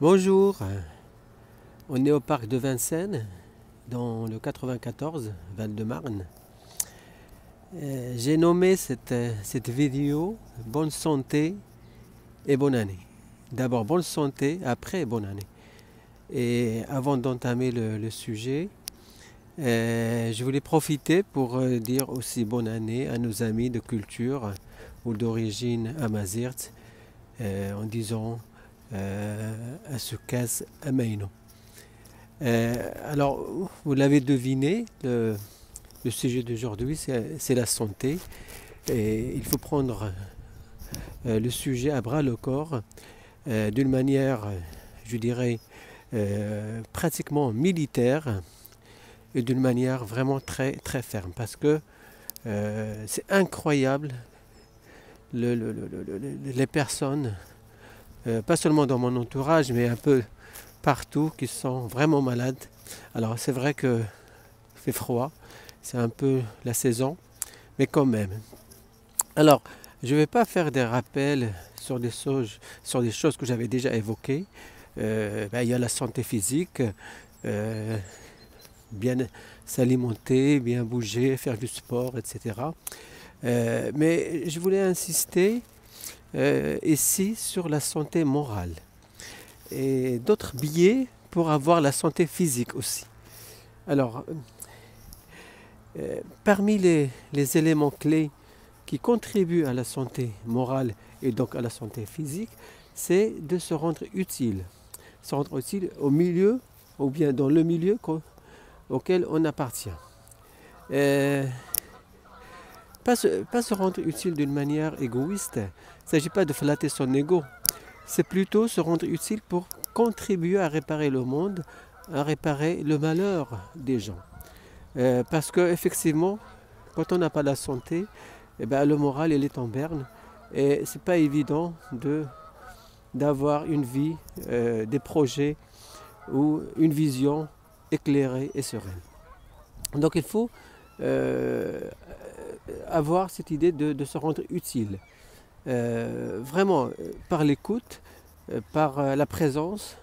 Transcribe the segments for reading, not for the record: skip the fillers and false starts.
Bonjour, on est au parc de Vincennes, dans le 94, Val-de-Marne. J'ai nommé cette vidéo Bonne santé et bonne année. D'abord bonne santé, après bonne année. Et avant d'entamer le sujet, je voulais profiter pour dire aussi bonne année à nos amis de culture ou d'origine amazigh en disant Asukaz Amaino. Alors, vous l'avez deviné, le sujet d'aujourd'hui, c'est la santé. Et il faut prendre le sujet à bras le corps d'une manière, je dirais, pratiquement militaire et d'une manière vraiment très, très ferme. Parce que c'est incroyable les personnes, pas seulement dans mon entourage, mais un peu partout, qui sont vraiment malades. Alors c'est vrai que fait froid, c'est un peu la saison, mais quand même. Alors, je ne vais pas faire des rappels sur des choses que j'avais déjà évoquées. Il y a la santé physique, bien s'alimenter, bien bouger, faire du sport, etc. Mais je voulais insister ici sur la santé morale et d'autres biais pour avoir la santé physique aussi. Alors, parmi les éléments clés qui contribuent à la santé morale et donc à la santé physique, c'est de se rendre utile. Se rendre utile au milieu, ou bien dans le milieu auquel on appartient. Pas se rendre utile d'une manière égoïste. Il ne s'agit pas de flatter son ego. C'est plutôt se rendre utile pour contribuer à réparer le monde, à réparer le malheur des gens. Parce qu'effectivement, quand on n'a pas la santé, le moral il est en berne et c'est pas évident d'avoir une vie, des projets ou une vision éclairée et sereine. Donc il faut avoir cette idée de se rendre utile. Vraiment par l'écoute, par la présence,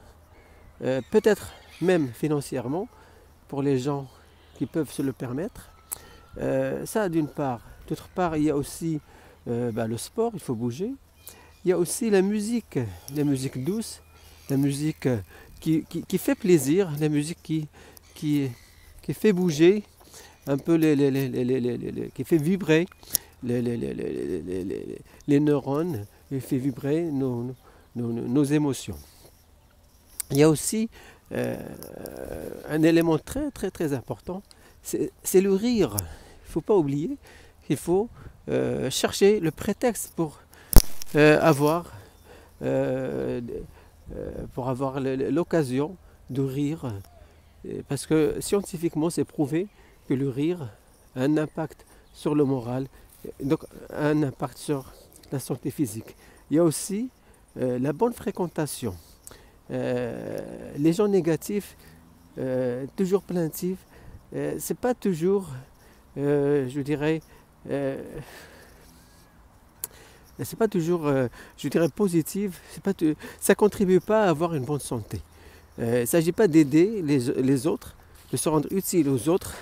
peut-être même financièrement pour les gens qui peuvent se le permettre. Ça d'une part. D'autre part, il y a aussi le sport, il faut bouger. Il y a aussi la musique douce, la musique qui fait plaisir, la musique qui fait bouger un peu, qui fait vibrer les neurones, et fait vibrer nos émotions. Il y a aussi un élément très très très important, c'est le rire. Il ne faut pas oublier qu'il faut chercher le prétexte pour avoir l'occasion de rire. Parce que scientifiquement, c'est prouvé que le rire a un impact sur le moral, donc un impact sur la santé physique. Il y a aussi la bonne fréquentation. Les gens négatifs, toujours plaintifs, c'est pas toujours, je dirais, c'est pas toujours, je dirais, positif. Ça contribue pas à avoir une bonne santé. Il ne s'agit pas d'aider les autres, de se rendre utile aux autres,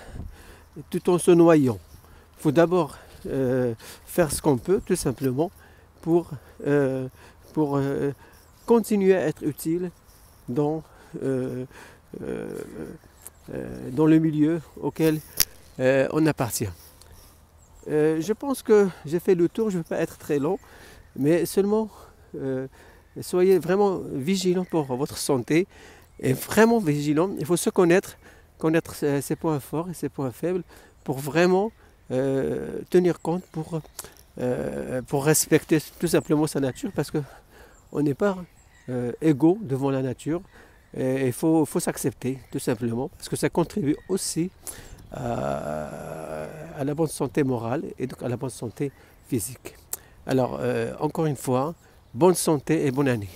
tout en se noyant. Il faut d'abord faire ce qu'on peut, tout simplement, pour continuer à être utile dans le milieu auquel on appartient. Je pense que j'ai fait le tour, je ne vais pas être très long, mais seulement soyez vraiment vigilants pour votre santé, et vraiment vigilants. Il faut se connaître ses points forts et ses points faibles pour vraiment tenir compte, pour respecter tout simplement sa nature, parce qu'on n'est pas égaux devant la nature. Et il faut s'accepter tout simplement, parce que ça contribue aussi à la bonne santé morale et donc à la bonne santé physique. Alors, encore une fois, bonne santé et bonne année.